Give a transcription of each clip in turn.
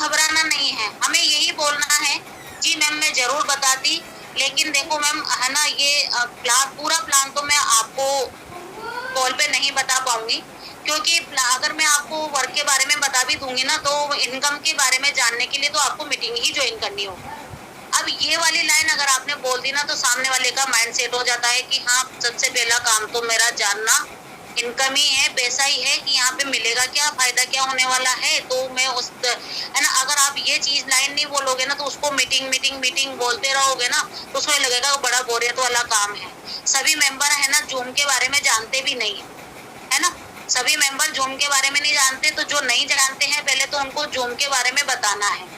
घबराना नहीं है, हमें यही बोलना है जी मैम मैं जरूर बताती, लेकिन देखो मैम है ना ये पूरा प्लान तो मैं आपको कॉल पे नहीं बता पाऊंगी, क्योंकि अगर मैं आपको वर्क के बारे में बता भी दूंगी ना तो इनकम के बारे में जानने के लिए तो आपको मीटिंग ही ज्वाइन करनी होगी। अब ये वाली लाइन अगर आपने बोल दी ना तो सामने वाले का माइंड सेट हो जाता है कि हाँ सबसे पहला काम तो मेरा जानना इनकम ही है, पैसा ही है, कि यहाँ पे मिलेगा क्या, फायदा क्या होने वाला है। तो मैं उस है ना, अगर आप ये चीज लाइन नहीं बोलोगे ना तो उसको मीटिंग मीटिंग मीटिंग बोलते रहोगे ना तो उसको लगेगा बड़ा बोरियत वाला काम है। सभी मेंबर है ना जूम के बारे में जानते भी नहीं है ना, सभी मेंबर जूम के बारे में नहीं जानते, तो जो नहीं जानते हैं पहले तो उनको जूम के बारे में बताना है।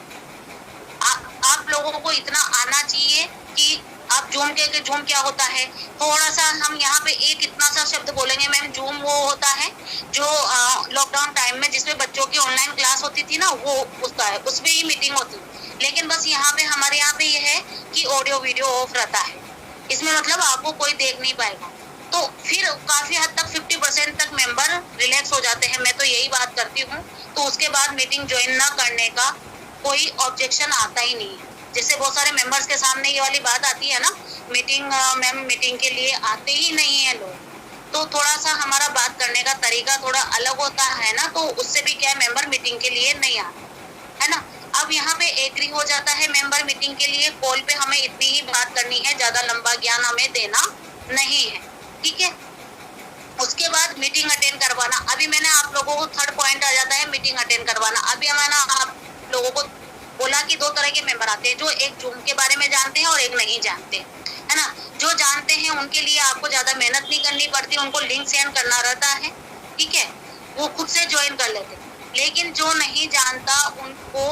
आप लोगों को इतना आना चाहिए कि आप जूम के जूम क्या होता है, थोड़ा सा हम यहाँ पे एक इतना सा शब्द बोलेंगे मैम, जूम वो होता है जो लॉकडाउन टाइम में जिसमें बच्चों की ऑनलाइन क्लास होती थी ना, वो उसका है, उसमें ही मीटिंग होती, लेकिन बस यहाँ पे हमारे यहाँ पे ये है कि ऑडियो वीडियो ऑफ रहता है, इसमें मतलब आपको कोई देख नहीं पाएगा। तो फिर काफी हद तक 50% तक मेंबर रिलैक्स हो जाते हैं, मैं तो यही बात करती हूँ। तो उसके बाद मीटिंग ज्वाइन ना करने का कोई ऑब्जेक्शन आता ही नहीं है। जैसे बहुत सारे मेंबर्स के सामने ये वाली बात आती है ना, मीटिंग मैम मीटिंग के लिए आते ही नहीं है लोग, तो थोड़ा सा हमारा बात करने का तरीका थोड़ा अलग होता है ना, तो उससे भी क्या मेंबर मीटिंग के लिए नहीं आते है ना। अब यहाँ पे एग्री हो जाता है मेंबर मीटिंग के लिए, कॉल पे हमें इतनी ही बात करनी है, ज्यादा लंबा ज्ञान हमें देना नहीं है, ठीक है। उसके बाद मीटिंग अटेंड करवाना, अभी मैंने आप लोगों को थर्ड पॉइंट आ जाता है मीटिंग अटेंड करवाना। अभी मैंने आप लोगों को बोला कि दो तरह के मेंबर आते हैं, जो एक जूम के बारे में जानते हैं और एक नहीं जानते है ना। जो जानते हैं उनके लिए आपको ज्यादा मेहनत नहीं करनी पड़ती, उनको लिंक सेंड करना रहता है, ठीक है, वो खुद से ज्वाइन कर लेते। लेकिन जो नहीं जानता उनको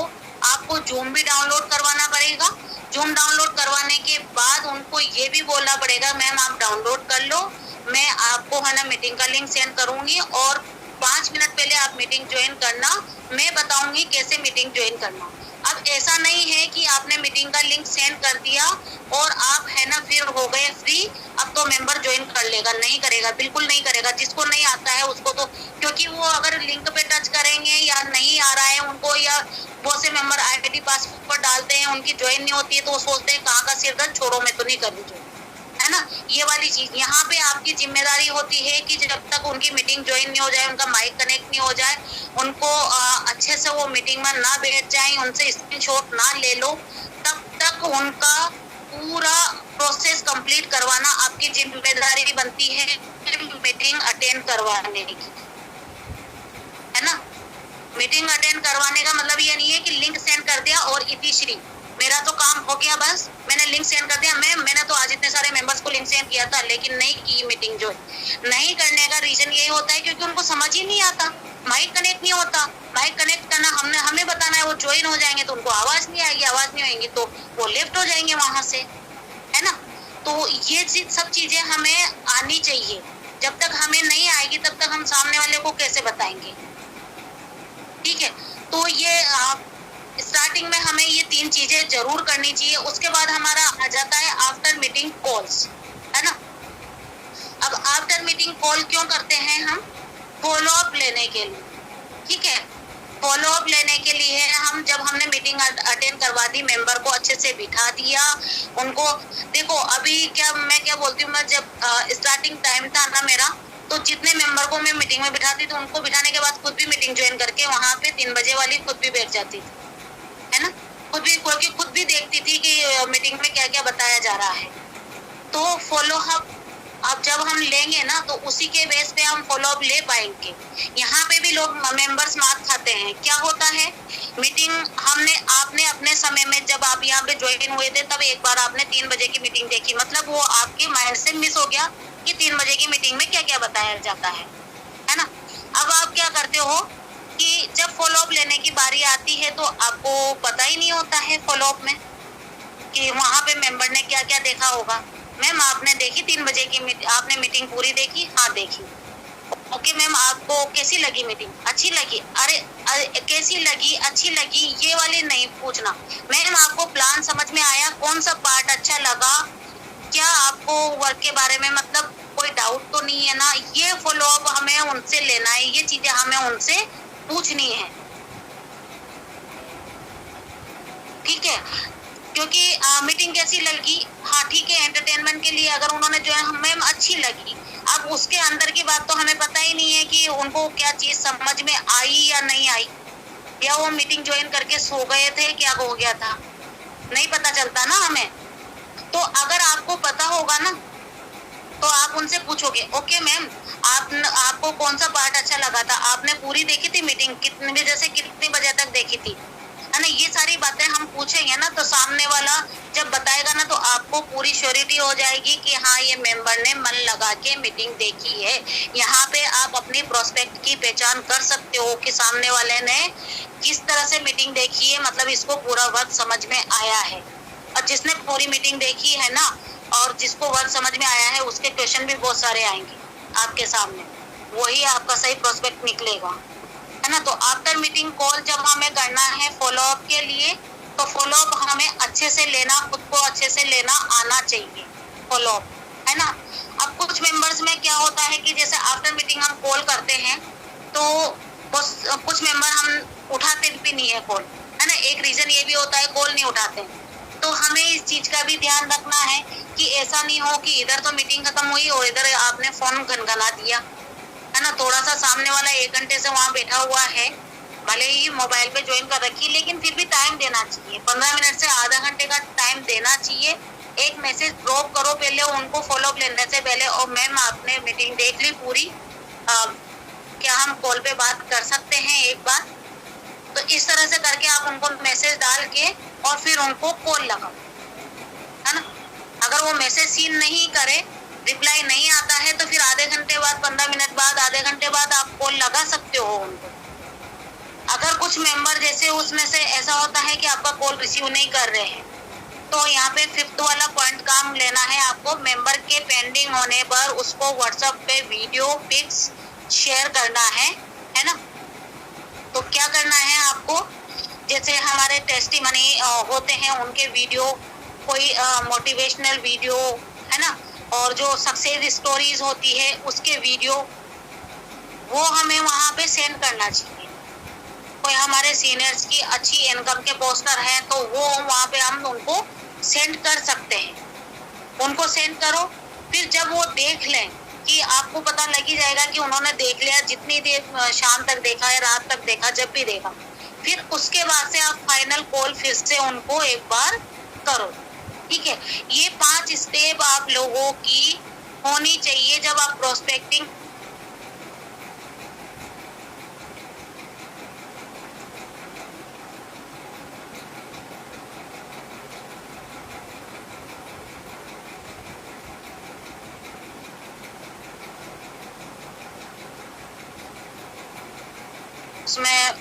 आपको जूम भी डाउनलोड करवाना पड़ेगा। जूम डाउनलोड करवाने के बाद उनको ये भी बोलना पड़ेगा मैम आप डाउनलोड कर लो, मैं आपको है ना मीटिंग का लिंक सेंड करूंगी और 5 मिनट पहले आप मीटिंग ज्वाइन करना, मैं बताऊंगी कैसे मीटिंग ज्वाइन करना। अब ऐसा नहीं है कि आपने मीटिंग का लिंक सेंड कर दिया और आप है ना फिर हो गए फ्री, अब तो मेंबर ज्वाइन कर लेगा, नहीं करेगा, बिल्कुल नहीं करेगा। जिसको नहीं आता है उसको तो, क्योंकि वो अगर लिंक पे टच करेंगे या नहीं आ रहा है उनको, या बहुत से मेंबर आईडी पासवर्ड पर डालते हैं उनकी ज्वाइन नहीं होती है, तो वो सोचते हैं कहाँ का सिर दर्द, छोड़ो मैं तो नहीं कर रही है ना। ये वाली चीज यहाँ पे आपकी जिम्मेदारी होती है कि जब तक उनकी मीटिंग ज्वाइन नहीं हो जाए, उनका माइक कनेक्ट नहीं हो जाए, उनको अच्छे से वो मीटिंग में ना बैठ जाए, उनसे स्क्रीनशॉट ना ले लो, तब तक उनका पूरा प्रोसेस कंप्लीट करवाना आपकी जिम्मेदारी बनती है मीटिंग अटेंड करवाने की, है ना। मीटिंग अटेंड करवाने का मतलब ये नहीं है कि लिंक सेंड कर दिया और इतिश्री मेरा तो काम हो गया, बस मैंने लिंक सेंड कर दिया। मैंने तो आज इतने सारे मेंबर्स को लिंक सेंड किया था लेकिन नहीं की मीटिंग ज्वाइन। नहीं करने का रीजन यही होता है क्योंकि उनको समझ ही नहीं आता, माइक कनेक्ट नहीं होता। माइक कनेक्ट करना हमें बताना है, वो ज्वाइन हो जाएंगे तो उनको आवाज नहीं आएगी, आवाज नहीं आएगी तो वो लेफ्ट हो जाएंगे वहां से, है ना। तो ये सब चीजें हमें आनी चाहिए, जब तक हमें नहीं आएगी तब तक हम सामने वाले को कैसे बताएंगे, ठीक है। तो ये स्टार्टिंग में हमें ये 3 चीजें जरूर करनी चाहिए। उसके बाद हमारा आ जाता है आफ्टर मीटिंग कॉल्स, है ना। अब आफ्टर मीटिंग कॉल क्यों करते हैं हम? फॉलो अप लेने के लिए, ठीक है। फॉलो अप लेने के लिए हम, जब हमने मीटिंग अटेंड करवा दी, मेंबर को अच्छे से बिठा दिया, उनको देखो अभी मैं क्या बोलती हूँ, मैं जब स्टार्टिंग टाइम था ना मेरा, तो जितने मेंबर को मैं मीटिंग में बिठाती थी उनको बिठाने के बाद खुद भी मीटिंग ज्वाइन करके वहां पे 3 बजे वाली खुद भी बैठ जाती थी, है ना। खुद भी, क्योंकि खुद भी देखती थी कि मीटिंग में क्या क्या बताया जा रहा है। तो फॉलो अप अब जब हम लेंगे ना तो उसी के बेस पे हम फॉलो अप ले पाएंगे। यहाँ पे भी लोग मेंबर्स मार खाते हैं। क्या होता है, मीटिंग आपने अपने समय में जब आप यहाँ पे ज्वाइन हुए थे तब एक बार आपने 3 बजे की मीटिंग देखी, मतलब वो आपके माइंड से मिस हो गया कि 3 बजे की मीटिंग में क्या क्या बताया जाता है ना। अब आप क्या करते हो कि जब फॉलो अप लेने की बारी आती है तो आपको पता ही नहीं होता है फॉलो अप में कि वहां पे मेंबर ने क्या क्या देखा होगा। मैम आपने देखी 3 बजे की आपने मीटिंग पूरी देखी? हाँ देखी। ओके मैम, आपको कैसी लगी मीटिंग? अच्छी लगी? अरे कैसी लगी, अच्छी लगी, ये वाली नहीं पूछना। मैम आपको प्लान समझ में आया? कौन सा पार्ट अच्छा लगा? क्या आपको वर्क के बारे में मतलब कोई डाउट तो नहीं है ना? ये फॉलो अप हमें उनसे लेना है, ये चीजें हमें उनसे पूछनी है। है, क्योंकि मीटिंग कैसी लगी, हाँ ठीक है एंटरटेनमेंट के लिए अगर उन्होंने जो है मैम अच्छी लगी, अब उसके अंदर की बात तो हमें पता ही नहीं है कि उनको क्या चीज समझ में आई या नहीं आई, या वो मीटिंग ज्वाइन करके सो गए थे, क्या हो गया था, नहीं पता चलता ना हमें। तो अगर आपको पता होगा ना तो आप उनसे पूछोगे, ओके मैम आपको कौन सा पार्ट अच्छा लगा था, आपने पूरी देखी थी मीटिंग, कितने बजे से कितने बजे तक देखी थी, है ना। ये सारी बातें हम पूछेंगे ना तो सामने वाला जब बताएगा ना तो आपको पूरी श्योरिटी हो जाएगी कि हाँ ये मेंबर ने मन लगा के मीटिंग देखी है। यहाँ पे आप अपनी प्रोस्पेक्ट की पहचान कर सकते हो कि सामने वाले ने किस तरह से मीटिंग देखी है, मतलब इसको पूरा वर्ड समझ में आया है। और जिसने पूरी मीटिंग देखी है ना और जिसको वर्ड समझ में आया है उसके क्वेश्चन भी बहुत सारे आएंगे आपके सामने, वही आपका सही प्रोस्पेक्ट निकलेगा, है ना। तो आफ्टर मीटिंग कॉल जब हमें करना है फॉलोअप के लिए, तो फॉलोअप हमें अच्छे से लेना, खुद को अच्छे से लेना आना चाहिए फॉलोअप, है ना। अब कुछ मेंबर्स में क्या होता है कि जैसे आफ्टर मीटिंग हम कॉल करते हैं तो कुछ मेंबर हम उठाते भी नहीं है कॉल, है ना। एक रीजन ये भी होता है कॉल नहीं उठाते, तो हमें इस चीज का भी ध्यान रखना है कि ऐसा नहीं हो कि इधर तो मीटिंग खत्म हुई और इधर आपने फोन गनगना दिया, है ना। थोड़ा सा सामने वाला 1 घंटे से वहां बैठा हुआ है, भले ही मोबाइल पे ज्वाइन कर रखी, लेकिन फिर भी टाइम देना चाहिए, 15 मिनट से आधा घंटे का टाइम देना चाहिए। एक मैसेज ड्रॉप करो पहले उनको फॉलोअप लेने से पहले, और मैम आपने मीटिंग देख ली पूरी, क्या हम कॉल पे बात कर सकते हैं एक बार, तो इस तरह से करके आप उनको मैसेज डाल के और फिर उनको कॉल लगाओ, है ना। अगर वो मैसेज सीन नहीं करे, रिप्लाई नहीं आता है तो फिर आधे घंटे बाद, 15 मिनट बाद, आधे घंटे बाद आप कॉल लगा सकते हो उनको। अगर कुछ मेंबर जैसे उसमें से ऐसा होता है कि आपका कॉल रिसीव नहीं कर रहे हैं, तो यहाँ पे 5th वाला पॉइंट काम लेना है आपको, मेंबर के पेंडिंग होने पर उसको व्हाट्सएप पे वीडियो पिक्स शेयर करना है ना। तो क्या करना है आपको, जैसे हमारे टेस्टिमनी होते हैं उनके वीडियो, कोई मोटिवेशनल वीडियो, है ना, और जो सक्सेस स्टोरीज होती है उसके वीडियो, वो हमें वहां पे सेंड करना चाहिए। कोई हमारे सीनियर्स की अच्छी इनकम के पोस्टर हैं तो वो वहां पे हम उनको सेंड कर सकते हैं, उनको सेंड करो। फिर जब वो देख लें कि आपको पता लग ही जाएगा कि उन्होंने देख लिया, जितनी देर शाम तक देखा है, रात तक देखा, जब भी देखा, फिर उसके बाद से आप फाइनल कॉल फिर से उनको एक बार करो, ठीक है। ये 5 स्टेप आप लोगों की होनी चाहिए जब आप प्रोस्पेक्टिंग उसमें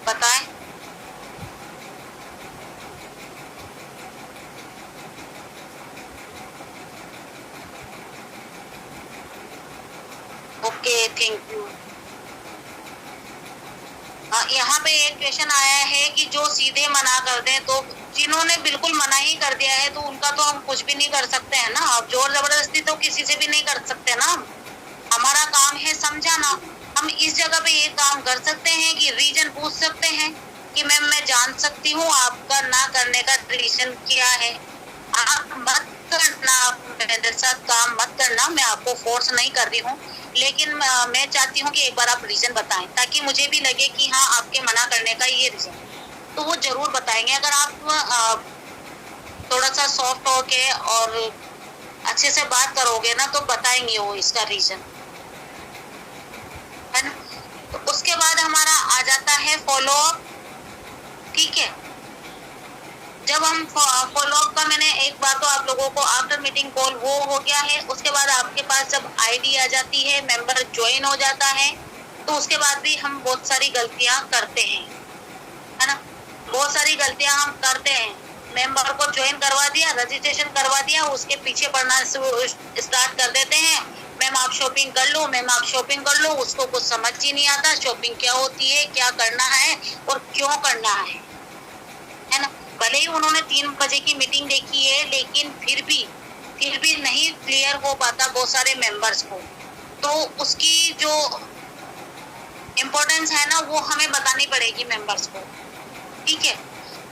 बताएं। Okay thank you. यहाँ पे एक क्वेश्चन आया है कि जो सीधे मना कर दें, तो जिन्होंने बिल्कुल मना ही कर दिया है तो उनका तो हम कुछ भी नहीं कर सकते हैं ना, अब जोर जबरदस्ती तो किसी से भी नहीं कर सकते ना। हमारा काम है समझाना। हम इस जगह पे ये काम कर सकते हैं कि रीजन पूछ सकते हैं कि मैम मैं जान सकती हूँ आपका ना करने का रीजन क्या है, आप मत करना, आप मेरे साथ काम मत करना, मैं आपको फोर्स नहीं कर रही हूँ, लेकिन मैं चाहती हूँ कि एक बार आप रीजन बताएं ताकि मुझे भी लगे कि हाँ आपके मना करने का ये रीजन, तो वो जरूर बताएंगे। अगर आप थोड़ा सा सॉफ्ट होके और अच्छे से बात करोगे ना तो बताएंगे वो इसका रीजन, है ना। तो उसके बाद हमारा आ जाता है फॉलोअप, ठीक है। जब हम फॉलोअप का, मैंने एक बात तो आप लोगों को आफ्टर मीटिंग कॉल वो हो गया है, उसके बाद आपके पास जब आईडी आ जाती है, मेंबर ज्वाइन हो जाता है, तो उसके बाद भी हम बहुत सारी गलतियां करते हैं, है ना। बहुत सारी गलतियां हम करते हैं, मेंबर को ज्वाइन करवा दिया, रजिस्ट्रेशन करवा दिया, उसके पीछे पढ़ना स्टार्ट कर देते हैं, मैम आप शॉपिंग कर लो, मैम आप शॉपिंग कर लो, उसको कुछ समझ ही नहीं आता शॉपिंग क्या होती है, क्या करना है और क्यों करना है ना। भले ही उन्होंने 3 बजे की मीटिंग देखी है, लेकिन फिर भी नहीं क्लियर हो पाता बहुत सारे मेंबर्स को, तो उसकी जो इम्पोर्टेंस है ना वो हमें बतानी पड़ेगी मेंबर्स को, ठीक है।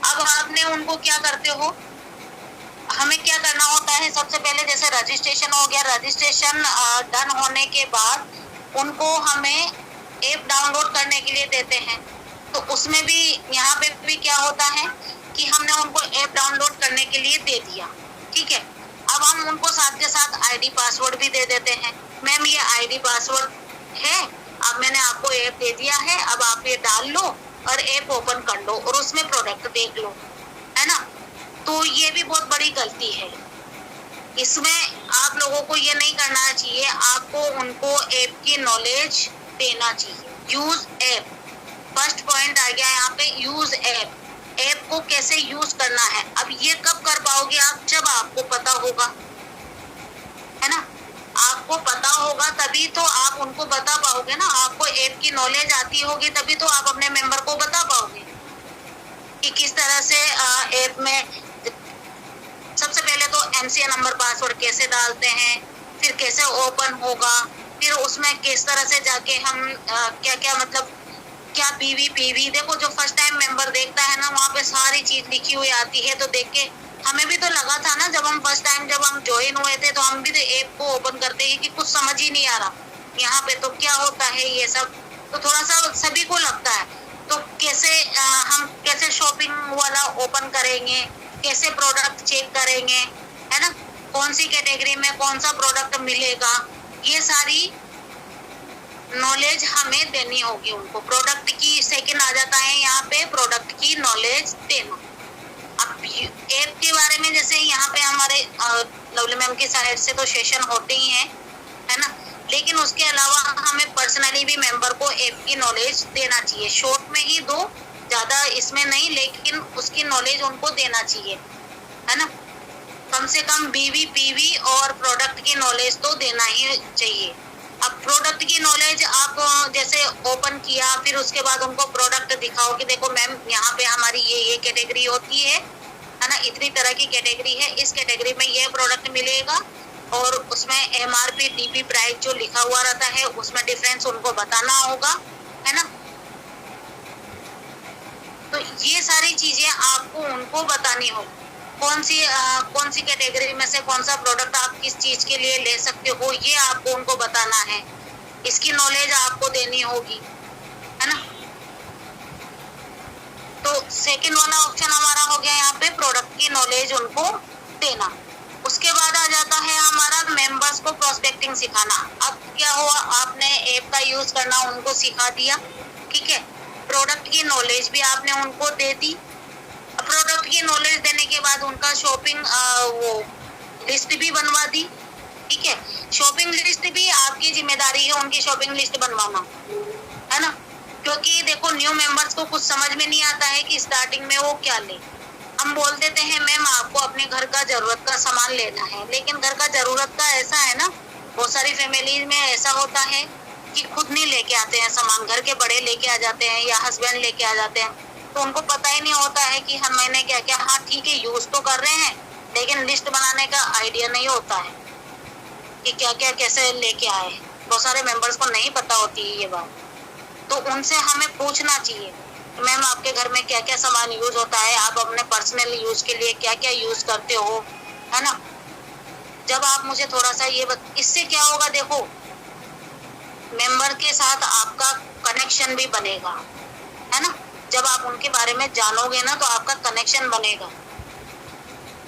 अब आपने उनको क्या करते हो, हमें क्या करना होता है, सबसे पहले जैसे रजिस्ट्रेशन हो गया, रजिस्ट्रेशन डन होने के बाद उनको हमें ऐप डाउनलोड करने के लिए देते हैं। तो उसमें भी यहाँ पे भी क्या होता है कि हमने उनको ऐप डाउनलोड करने के लिए दे दिया, ठीक है। अब हम उनको साथ के साथ आईडी पासवर्ड भी दे देते हैं। मैम ये आईडी पासवर्ड है, अब मैंने आपको ऐप दे दिया है, अब आप ये डाल लो और ऐप ओपन कर लो और उसमें प्रोडक्ट देख लो, है ना। तो ये भी बहुत बड़ी गलती है। इसमें आप लोगों को ये नहीं करना चाहिए, आपको उनको ऐप की नॉलेज देना चाहिए। यूज ऐप, फर्स्ट पॉइंट आ गया यहाँ पे, यूज ऐप। ऐप को कैसे यूज करना है, अब ये कब कर पाओगे आप, जब आपको पता होगा, है ना। आपको पता होगा तभी तो आप उनको बता पाओगे ना। आपको ऐप की नॉलेज आती होगी तभी तो आप अपने मेंबर को बता पाओगे कि किस तरह से ऐप में सबसे पहले तो एमसीए नंबर पासवर्ड कैसे डालते हैं, फिर कैसे ओपन होगा, फिर उसमें किस तरह से जाके हम क्या क्या मतलब क्या पीवी देखो, जो फर्स्ट टाइम मेंबर देखता है ना, वहाँ पे सारी चीज लिखी हुई आती है। तो देख के हमें भी तो लगा था ना, जब हम फर्स्ट टाइम जब हम ज्वाइन हुए थे तो हम भी तो ऐप को ओपन करते हैं कि कुछ समझ ही नहीं आ रहा यहाँ पे तो क्या होता है ये सब, तो थोड़ा सा सभी को लगता है। तो कैसे हम कैसे शॉपिंग वाला ओपन करेंगे, कैसे प्रोडक्ट चेक करेंगे, है ना, कौन सी कैटेगरी में कौन सा प्रोडक्ट मिलेगा, ये सारी नॉलेज हमें देनी होगी उनको। प्रोडक्ट की सेकंड आ जाता है यहाँ पे, प्रोडक्ट की नॉलेज देना। अब ऐप के बारे में जैसे यहाँ पे हमारे लवली मैम की साइड से तो सेशन होते ही हैं, है ना, लेकिन उसके अलावा हमें पर्सनली भी मेंबर को ऐप की नॉलेज देना चाहिए। शॉर्ट में ही दो, ज्यादा इसमें नहीं, लेकिन उसकी नॉलेज उनको देना चाहिए, है ना। कम से कम बीवी पीवी और प्रोडक्ट की नॉलेज तो देना ही चाहिए। अब प्रोडक्ट की नॉलेज आप जैसे ओपन किया, फिर उसके बाद उनको प्रोडक्ट दिखाओ कि देखो मैम यहाँ पे हमारी ये कैटेगरी होती है ना, इतनी तरह की कैटेगरी है, इस कैटेगरी में ये प्रोडक्ट मिलेगा और उसमें एमआरपी डीपी प्राइस जो लिखा हुआ रहता है उसमें डिफरेंस उनको बताना होगा, है ना। तो ये सारी चीजें आपको उनको बतानी होगी। कौन सी कैटेगरी में से कौन सा प्रोडक्ट आप किस चीज के लिए ले सकते हो, ये आपको उनको बताना है। इसकी नॉलेज आपको देनी होगी, है ना। तो सेकंड वाला ऑप्शन हमारा हो गया यहाँ पे, प्रोडक्ट की नॉलेज उनको देना। उसके बाद आ जाता है हमारा मेंबर्स को प्रोस्पेक्टिंग सिखाना। अब क्या हुआ, आपने ऐप का यूज करना उनको सिखा दिया, ठीक है, प्रोडक्ट की नॉलेज भी आपने उनको दे दी। प्रोडक्ट की नॉलेज देने के बाद उनका शॉपिंग वो लिस्ट भी बनवा दी, ठीक है। शॉपिंग लिस्ट भी आपकी जिम्मेदारी है, उनकी शॉपिंग लिस्ट बनवाना, है ना। क्योंकि देखो न्यू मेंबर्स को कुछ समझ में नहीं आता है कि स्टार्टिंग में वो क्या ले। हम बोल देते हैं मैम आपको अपने घर का जरूरत का सामान लेना है, लेकिन घर का जरूरत का ऐसा है ना, बहुत सारी फैमिली में ऐसा होता है कि खुद नहीं लेके आते हैं सामान, घर के बड़े लेके आ जाते हैं या हस्बैंड लेके आ जाते हैं। तो उनको पता ही नहीं होता है कि हम मैंने क्या क्या, हाँ ठीक है यूज तो कर रहे हैं, लेकिन लिस्ट बनाने का आइडिया नहीं होता है कि क्या क्या कैसे लेके आए। बहुत सारे मेंबर्स को नहीं पता होती है ये बात, तो उनसे हमें पूछना चाहिए मैम आपके घर में क्या क्या सामान यूज होता है, आप अपने पर्सनल यूज के लिए क्या क्या यूज करते हो, है ना। जब आप मुझे थोड़ा सा ये इससे क्या होगा, देखो मेंबर के साथ आपका कनेक्शन भी बनेगा, है ना। जब आप उनके बारे में जानोगे ना तो आपका कनेक्शन बनेगा।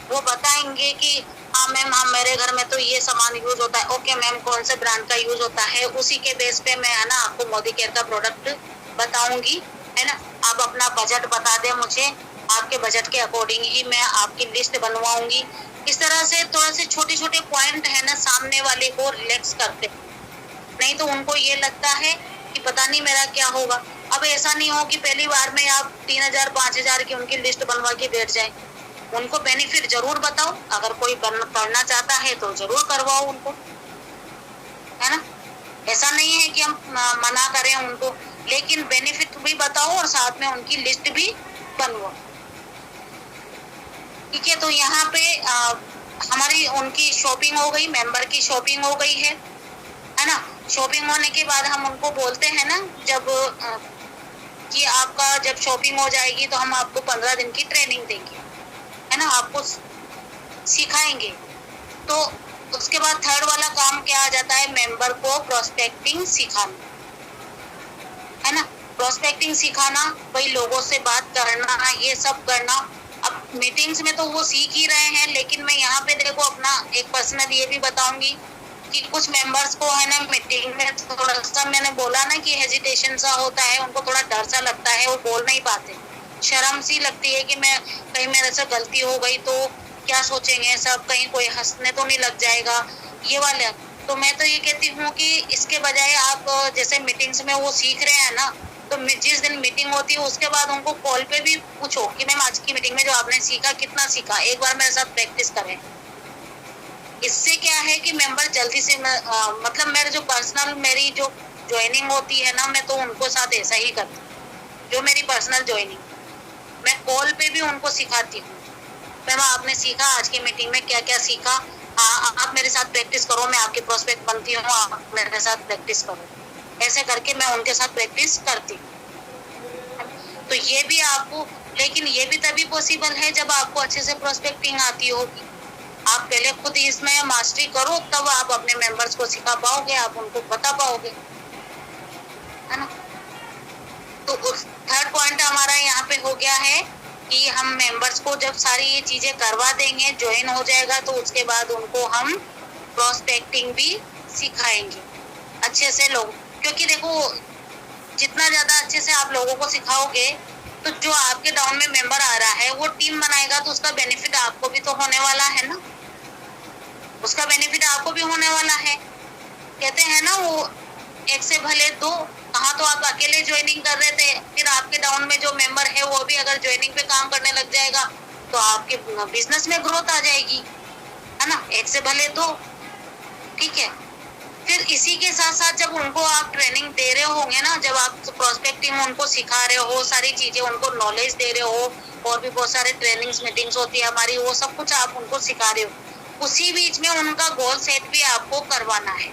वो बताएंगे कि हाँ मैम, हाँ मेरे घर में तो ये सामान यूज होता है, ओके मैम कौन से ब्रांड का यूज होता है, उसी के बेस पे मैं, है ना, आपको मोदी केयर का प्रोडक्ट बताऊंगी, है ना। आप अपना बजट बता दें मुझे, आपके बजट के अकॉर्डिंग ही मैं आपकी लिस्ट बनवाऊंगी। इस तरह से थोड़ा से छोटे छोटे पॉइंट है ना, सामने वाले को रिलैक्स करते, नहीं तो उनको ये लगता है कि पता नहीं मेरा क्या होगा। अब ऐसा नहीं हो कि पहली बार में आप 3000 5000 की उनकी लिस्ट बनवा के बैठ जाए। उनको बेनिफिट जरूर बताओ, अगर कोई करना चाहता है तो जरूर करवाओ उनको, है ना। ऐसा नहीं है कि हम मना करें उनको, लेकिन बेनिफिट भी बताओ और साथ में उनकी लिस्ट भी बनवाओ, ठीक है। तो यहाँ पे हमारी उनकी शॉपिंग हो गई, मेंबर की शॉपिंग हो गई है ना। शॉपिंग होने के बाद हम उनको बोलते हैं ना, जब कि आपका जब शॉपिंग हो जाएगी तो हम आपको 15 दिन की ट्रेनिंग देंगे, है ना, आपको सिखाएंगे। तो उसके बाद थर्ड वाला काम क्या आ जाता है, मेंबर को प्रोस्पेक्टिंग सिखाना, है ना, प्रोस्पेक्टिंग सिखाना, वही लोगों से बात करना, ये सब करना। अब मीटिंग्स में तो वो सीख ही रहे हैं, लेकिन मैं यहाँ पे देखो अपना एक पर्सनल ये भी बताऊंगी कि कुछ मेंबर्स को है ना मीटिंग में थोड़ा सा, मैंने बोला ना कि हेजिटेशन सा होता है, उनको थोड़ा डर सा लगता है, वो बोल नहीं पाते, शर्म सी लगती है कि मैं कहीं मेरे से गलती हो गई तो क्या सोचेंगे सब, कहीं कोई हंसने तो नहीं लग जाएगा, ये वाले। तो मैं तो ये कहती हूँ कि इसके बजाय आप जैसे मीटिंग्स में वो सीख रहे हैं ना, तो जिस दिन मीटिंग होती है उसके बाद उनको कॉल पे भी पूछो कि मैम आज की मीटिंग में जो आपने सीखा कितना सीखा, एक बार मेरे साथ प्रैक्टिस करें। इससे क्या है कि मेंबर जल्दी से मतलब मेरे जो पर्सनल मेरी जो ज्वाइनिंग होती है ना, मैं तो उनको साथ ऐसा ही करती हूँ, जो मेरी पर्सनल ज्वाइनिंग मैं कॉल पे भी उनको सिखाती हूँ, मैम आपने सीखा आज की मीटिंग में क्या क्या सीखा, आप मेरे साथ प्रैक्टिस करो, मैं आपकी प्रोस्पेक्ट बनती हूँ, आप मेरे साथ प्रैक्टिस करो, ऐसे करके मैं उनके साथ प्रैक्टिस करती हूँ। तो ये भी आपको, लेकिन ये भी तभी पॉसिबल है जब आपको अच्छे से प्रोस्पेक्टिंग आती होगी। आप पहले खुद इसमें मास्टरी करो, तब आप अपने मेंबर्स को सिखा पाओगे, आप उनको बता पाओगे, है ना। तो उस थर्ड पॉइंट हमारा यहाँ पे हो गया है कि हम मेंबर्स को जब सारी ये चीजें करवा देंगे, ज्वाइन हो जाएगा, तो उसके बाद उनको हम प्रोस्पेक्टिंग भी सिखाएंगे अच्छे से लोग, क्योंकि देखो जितना ज्यादा अच्छे से आप लोगों को सिखाओगे तो जो आपके डाउन में मेंबर आ रहा है वो टीम बनाएगा, तो उसका बेनिफिट आपको भी तो होने वाला है ना, उसका बेनिफिट आपको भी होने वाला है। कहते हैं ना वो एक से भले दो, कहाँ तो आप अकेले ज्वाइनिंग कर रहे थे, फिर आपके डाउन में जो मेंबर है वो भी अगर ज्वाइनिंग पे काम करने लग जाएगा तो आपके बिजनेस में ग्रोथ आ जाएगी, है ना, एक से भले दो, ठीक है। फिर इसी के साथ साथ जब उनको आप ट्रेनिंग दे रहे होंगे ना, जब आप प्रोस्पेक्टिंग उनको सिखा रहे हो, सारी चीजें उनको नॉलेज दे रहे हो, और भी बहुत सारे ट्रेनिंग्स मीटिंग्स होती है हमारी, वो सब कुछ आप उनको सिखा रहे हो, उसी बीच में उनका गोल सेट भी आपको करवाना है।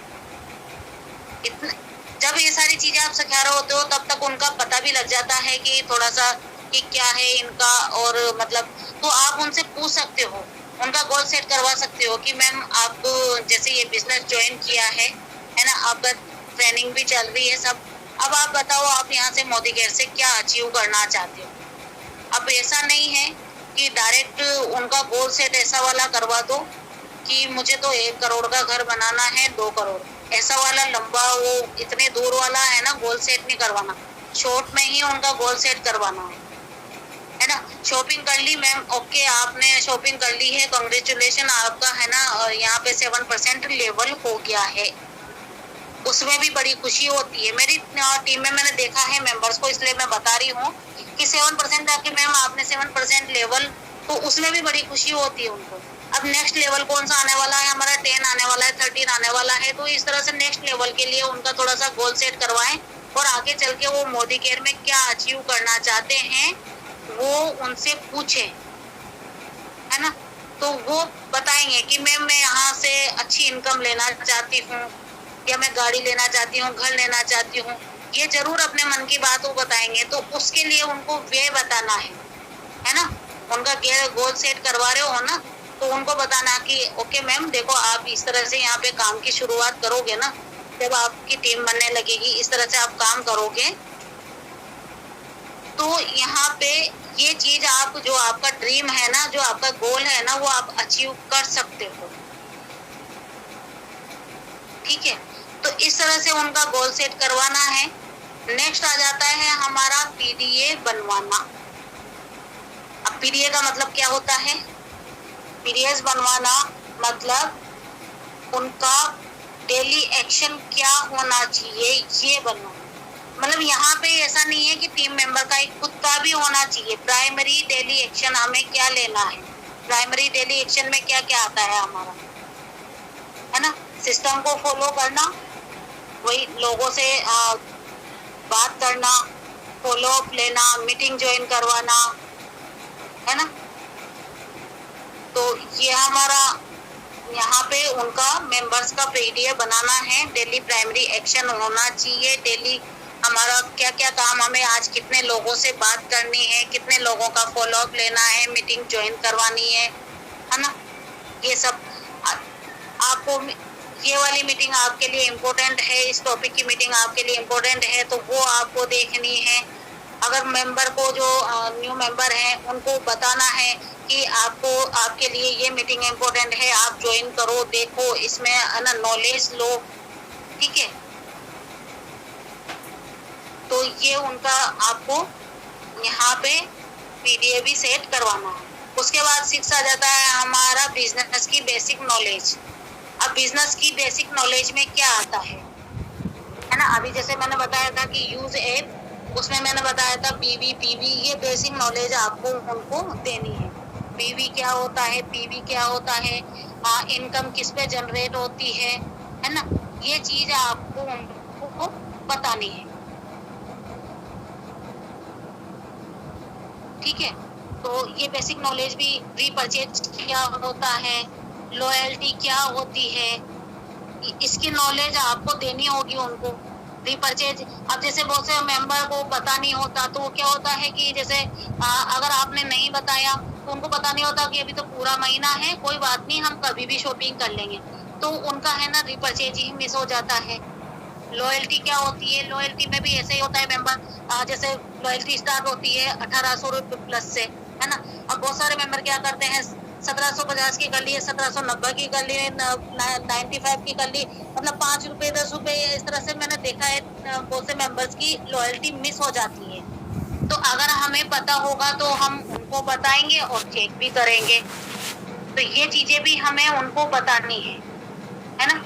इतना जब ये सारी चीजें आप सिखा रहे होते हो तब तक उनका पता भी लग जाता है कि थोड़ा सा कि क्या है इनका, और मतलब तो आप उनसे पूछ सकते हो, उनका गोल सेट करवा सकते हो कि मैम आप जैसे ये बिजनेस ज्वाइन किया है ना, आपका ट्रेनिंग भी चल रही है सब, अब आप बताओ आप यहाँ से मोदी केयर से क्या अचीव करना चाहते हो। अब ऐसा नहीं है कि डायरेक्ट उनका गोल सेट ऐसा वाला करवा दो कि मुझे तो 1 करोड़ का घर बनाना है, 2 करोड़, ऐसा वाला लंबा वो इतने दूर वाला है ना गोल सेट नहीं करवाना, शॉर्ट में ही उनका गोल सेट करवाना है ना। शॉपिंग कर ली मैम, ओके आपने शॉपिंग कर ली है, कांग्रेचुलेशन, आपका है ना यहाँ पे 7% लेवल हो गया है, उसमें भी बड़ी खुशी होती है। मेरी टीम में मैंने देखा है मेंबर्स को, इसलिए मैं बता रही हूँ कि 7% आके मैम आपने 7% लेवल, तो उसमें भी बड़ी खुशी होती है उनको। अब नेक्स्ट लेवल कौन सा आने वाला है हमारा, 10 आने वाला है, 13 आने वाला है, तो इस तरह से नेक्स्ट लेवल के लिए उनका थोड़ा सा गोल सेट करवाएं, और आगे चल के वो मोदी केयर में क्या अचीव करना चाहते हैं वो उनसे पूछें, है ना। तो वो बताएंगे कि मैम मैं यहाँ से अच्छी इनकम लेना चाहती हूँ, या मैं गाड़ी लेना चाहती हूँ, घर लेना चाहती हूँ, ये जरूर अपने मन की बात वो बताएंगे। तो उसके लिए उनको वे बताना है ना, उनका गोल सेट करवा रहे हो ना, तो उनको बताना कि ओके मैम देखो आप इस तरह से यहाँ पे काम की शुरुआत करोगे ना, जब आपकी टीम बनने लगेगी इस तरह से आप काम करोगे, तो यहाँ पे ये चीज आप जो आपका ड्रीम है ना, जो आपका गोल है ना, वो आप अचीव कर सकते हो, ठीक है। तो इस तरह से उनका गोल सेट करवाना है। नेक्स्ट आ जाता है हमारा पीडीए बनवाना। अब पीडीए का मतलब क्या होता है, पीडीएस बनवाना मतलब उनका डेली एक्शन क्या होना चाहिए ये बनवाना। मतलब यहाँ पे ऐसा नहीं है कि टीम मेंबर का एक खुद का भी होना चाहिए, प्राइमरी डेली एक्शन हमें क्या लेना है, प्राइमरी डेली एक्शन में क्या क्या आता है हमारा, है ना, सिस्टम को फॉलो करना, वही लोगों से बात करना, फॉलो अप लेना, मीटिंग ज्वाइन करवाना, है ना। तो ये हमारा यहाँ पे उनका मेंबर्स का पीडीए बनाना है, डेली प्राइमरी एक्शन होना चाहिए, डेली हमारा क्या क्या काम, हमें आज कितने लोगों से बात करनी है, कितने लोगों का फॉलो अप लेना है, मीटिंग ज्वाइन करवानी है ना, ये सब आपको, ये वाली मीटिंग आपके लिए इम्पोर्टेंट है, इस टॉपिक की मीटिंग आपके लिए इम्पोर्टेंट है तो वो आपको देखनी है। अगर मेंबर को, जो न्यू मेंबर हैं, उनको बताना है कि आपको, आपके लिए ये मीटिंग इम्पोर्टेंट है, आप ज्वाइन करो, देखो इसमें है ना नॉलेज लो, ठीक है। तो ये उनका आपको यहाँ पे पीडीए भी सेट करवाना है। उसके बाद 6 आ जाता है हमारा बिजनेस की बेसिक नॉलेज। अब बिजनेस की बेसिक नॉलेज में क्या आता है ना, अभी जैसे मैंने बताया था कि यूज एप, उसमें मैंने बताया था पीवी, ये बेसिक नॉलेज आपको उनको देनी है। पीवी क्या होता है, पीवी क्या होता है, इनकम किस पे जनरेट होती है ना, ये चीज आपको उनको बतानी है, ठीक है। तो ये बेसिक नॉलेज भी, रीपरचेज क्या होता है, लॉयल्टी क्या होती है, इसकी नॉलेज आपको देनी होगी उनको। रीपरचेज, अब जैसे बहुत से मेंबर को पता नहीं होता, तो क्या होता है कि जैसे अगर आपने नहीं बताया तो उनको पता नहीं होता कि अभी तो पूरा महीना है, कोई बात नहीं, हम कभी भी शॉपिंग कर लेंगे, तो उनका है ना रीपरचेज ही मिस हो जाता है। लॉयल्टी क्या होती है, लॉयल्टी में भी ऐसे ही होता है मेंबर, जैसे लॉयल्टी स्टार्ट होती है 1800 रुपये प्लस से, है ना। अब बहुत सारे मेंबर क्या करते हैं, 1750 की कर ली, 1790 की कर ली, 95 की कर ली, मतलब 5 रुपए 10 रुपए, इस तरह से मैंने देखा है बहुत से मेंबर्स की लॉयल्टी मिस हो जाती है। तो अगर हमें पता होगा तो हम उनको बताएंगे और चेक भी करेंगे, तो ये चीजें भी हमें उनको बतानी है ना।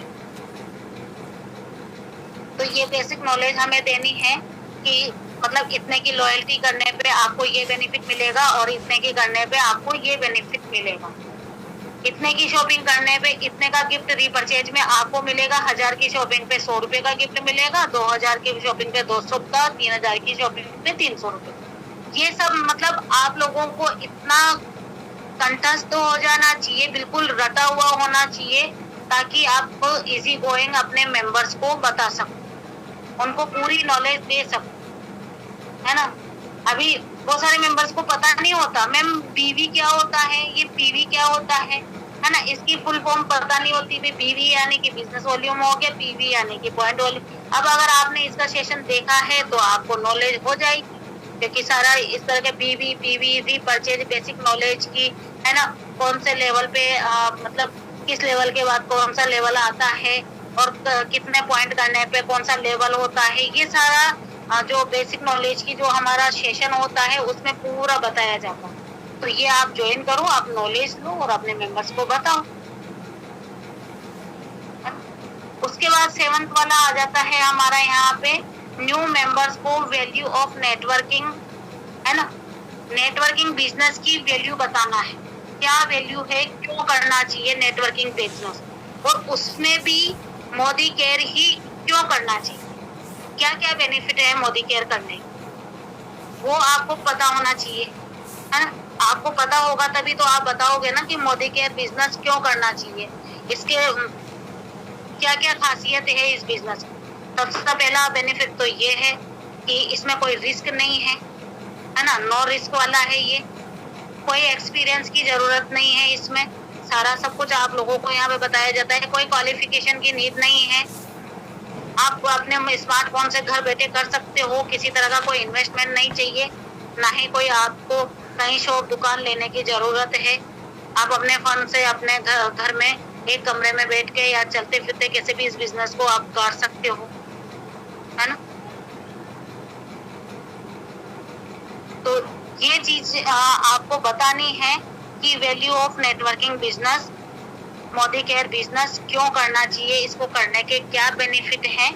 तो ये बेसिक नॉलेज हमें देनी है कि मतलब इतने की लॉयल्टी करने पे आपको ये बेनिफिट मिलेगा और इतने की करने पे आपको ये बेनिफिट मिलेगा। इतने की शॉपिंग करने पे इतने का गिफ्ट रीपरचेज में आपको मिलेगा, 1000 की शॉपिंग पे 100 रुपए का गिफ्ट मिलेगा, 2000 की शॉपिंग पे 200 का, 3000 की शॉपिंग पे 300 रुपए। ये सब मतलब आप लोगों को इतना कंठस्थ हो जाना चाहिए, बिल्कुल रटा हुआ होना चाहिए, ताकि आप इजी गोइंग अपने मेंबर्स को बता सको, उनको पूरी नॉलेज दे सको, है ना। अभी बहुत सारे मेंबर्स को पता नहीं होता, मैम बीवी क्या होता है, ये पीवी क्या होता है ना, इसकी फुल फॉर्म पता नहीं होती। बीवी यानी कि बिजनेस वॉल्यूम हो गया, पीवी यानी कि पॉइंट वॉल्यूम। अब अगर आपने इसका सेशन देखा है तो आपको नॉलेज हो जाएगी, क्योंकि सारा इस तरह के बीवी, पीवी, रीपरचेज, बेसिक नॉलेज की, है ना, कौन से लेवल पे मतलब किस लेवल के बाद कौन सा लेवल आता है और कितने पॉइंट करने पे कौन सा लेवल होता है, ये सारा जो बेसिक नॉलेज की जो हमारा सेशन होता है उसमें पूरा बताया जाता है। तो ये आप ज्वाइन करो, आप नॉलेज लो और अपने मेंबर्स को बताओ। उसके बाद 7th वाला आ जाता है हमारा यहाँ पे, न्यू मेंबर्स को वैल्यू ऑफ नेटवर्किंग, है ना। नेटवर्किंग बिजनेस की वैल्यू बताना है, क्या वैल्यू है, क्यों करना चाहिए नेटवर्किंग बिजनेस, और उसमें भी मोदी केयर ही क्यों करना चाहिए, क्या क्या बेनिफिट है मोदी केयर करने, वो आपको पता होना चाहिए, है ना। आपको पता होगा तभी तो आप बताओगे ना कि मोदी केयर बिजनेस क्यों करना चाहिए, इसके क्या क्या खासियत है इस बिजनेस की। सबसे पहला बेनिफिट तो ये है कि इसमें कोई रिस्क नहीं है ना, नो रिस्क वाला है ये, कोई एक्सपीरियंस की जरूरत नहीं है इसमें, सारा सब कुछ आप लोगों को यहाँ पे बताया जाता है, कोई क्वालिफिकेशन की नीड नहीं है, आप अपने स्मार्टफोन से घर बैठे कर सकते हो, किसी तरह का कोई इन्वेस्टमेंट नहीं चाहिए, ना ही कोई आपको कहीं शॉप दुकान लेने की जरूरत है। आप अपने फंड से अपने घर में एक कमरे में बैठ के या चलते फिरते कैसे भी इस बिजनेस को आप कर सकते हो, है ना। तो ये चीज आपको बतानी है कि value of networking business, Modi care business क्यों करना चाहिए, इसको करने के क्या बेनिफिट है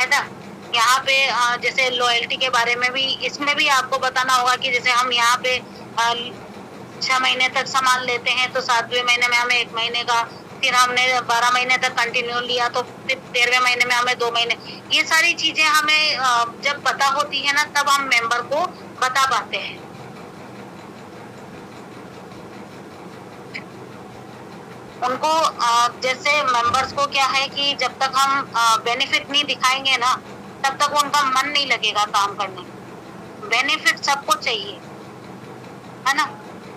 ना। यहाँ पे जैसे लॉयल्टी के बारे में भी, इसमें भी आपको बताना होगा कि जैसे हम यहाँ पे 6 महीने तक सामान लेते हैं तो 7वें महीने में हमें 1 महीने का, फिर हमने 12 महीने तक कंटिन्यू लिया तो फिर 13वें महीने में हमें 2 महीने, ये सारी चीजें हमें जब पता होती है ना तब हम मेंबर को बता पाते हैं। उनको जैसे मेंबर्स को क्या है कि जब तक हम बेनिफिट नहीं दिखाएंगे ना तब तक उनका मन नहीं लगेगा काम करने में। बेनिफिट सबको चाहिए, है ना।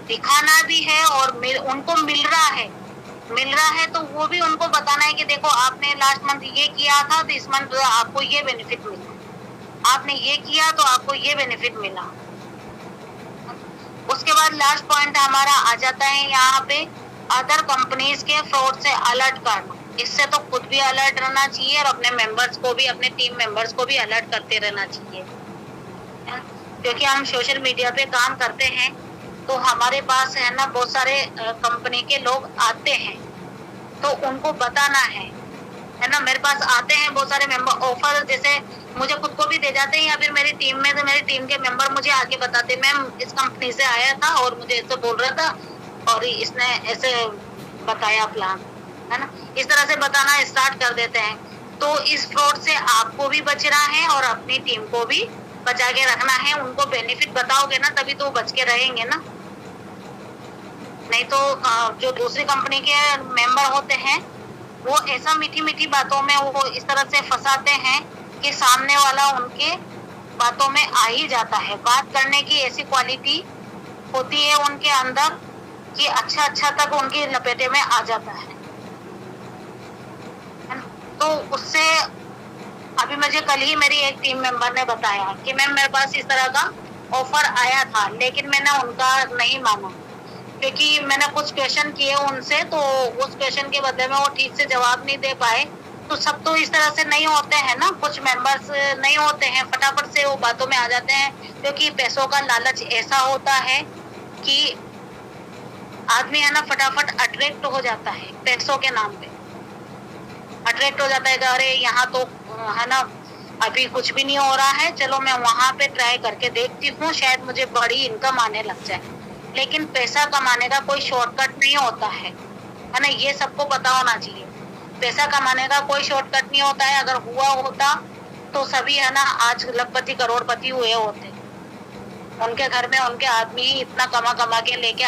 दिखाना भी है और उनको मिल रहा है तो वो भी उनको बताना है कि देखो आपने लास्ट मंथ ये किया था तो इस मंथ आपको ये बेनिफिट मिला, आपने ये किया तो आपको ये बेनिफिट मिला। उसके बाद लास्ट पॉइंट हमारा आ जाता है यहाँ पे अदर कंपनीज के फ्रॉड से अलर्ट करना। इससे तो खुद भी अलर्ट रहना चाहिए और अपने मेंबर्स को भी, अपने टीम मेंबर्स को भी अलर्ट करते रहना चाहिए, क्योंकि हम सोशल मीडिया पे काम करते हैं तो हमारे पास है ना बहुत सारे कंपनी के लोग आते हैं तो उनको बताना है ना। मेरे पास आते हैं बहुत सारे मेंबर ऑफर, जैसे मुझे खुद को भी दे जाते हैं या फिर मेरी टीम में, तो मेरी टीम के मेंबर मुझे आके बताते मैम इस कंपनी से आया था और मुझे ऐसे बोल रहा था और इसने ऐसे बताया प्लान, है ना। इस तरह से बताना स्टार्ट कर देते हैं। तो इस फ्रॉड से आपको भी बचना है और अपनी टीम को भी बचा के रखना है। उनको बेनिफिट बताओगे ना तभी तो बच के रहेंगे ना, नहीं तो जो दूसरी कंपनी के मेंबर होते हैं वो ऐसा मीठी मीठी बातों में वो इस तरह से फंसाते हैं कि सामने वाला उनके बातों में आ ही जाता है। बात करने की ऐसी क्वालिटी होती है उनके अंदर कि अच्छा तक उनकी लपेटे में आ जाता है। तो उससे अभी मुझे कल ही मेरी एक टीम मेंबर ने बताया कि मैम मेरे पास इस तरह का ऑफर आया था लेकिन मैंने उनका नहीं माना, क्योंकि मैंने कुछ क्वेश्चन किए उनसे तो उस क्वेश्चन के बदले में वो ठीक से जवाब नहीं दे पाए। तो सब तो इस तरह से नहीं होते हैं ना, कुछ मेंबर्स नहीं होते हैं फटाफट से वो बातों में आ जाते हैं, क्योंकि पैसों का लालच ऐसा होता है कि आदमी है ना फटाफट अट्रैक्ट हो जाता है, पैसों के नाम पे अट्रैक्ट हो जाता है कि अरे यहाँ तो है ना अभी कुछ भी नहीं हो रहा है, चलो मैं वहां पे ट्राई करके देखती हूँ, शायद मुझे बड़ी इनकम आने लग जाए। लेकिन पैसा कमाने का कोई शॉर्टकट नहीं होता है ना, ये सबको पता होना चाहिए। पैसा कमाने का कोई शॉर्टकट नहीं होता है, अगर हुआ होता तो सभी है ना आज लखपति करोड़पति हुए होते। उनके घर में उनके आदमी इतना कमा के लेके